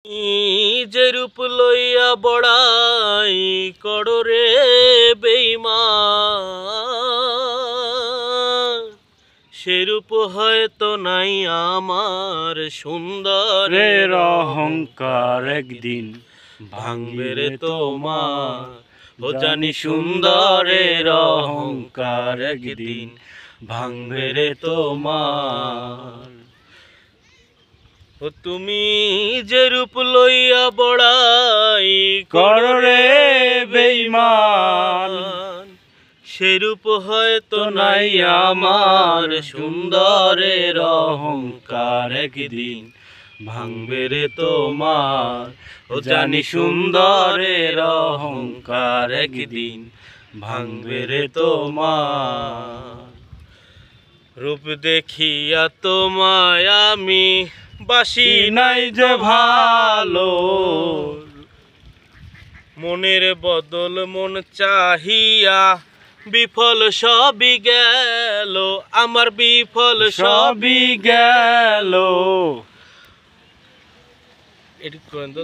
যে রূপ লইয়া বড়াই করো রে বেঈমান, সেরূপ হয়তো নাই আমার সুন্দরের অহংকার একদিন ভাঙবে রে তোমার। ও জানি সুন্দরের অহংকার একদিন ভাঙবে রে তোমার। ও তুমি যে রূপ লইয়া বড়াই করো রে বেঈমান, সেরূপ হয়তো নাই আমার সুন্দরের অহংকার একদিন ভাঙবে রে তোমার। ও জানি সুন্দরের অহংকার একদিন ভাঙবে রে তোমার। রূপ দেখিয়া তোমায় আমি বাসি নাই যে ভালো, মনের বদল মন চাহিয়া বিফল সবই গেল, আমার বিফল সবই গেল। এডিট করেন তো।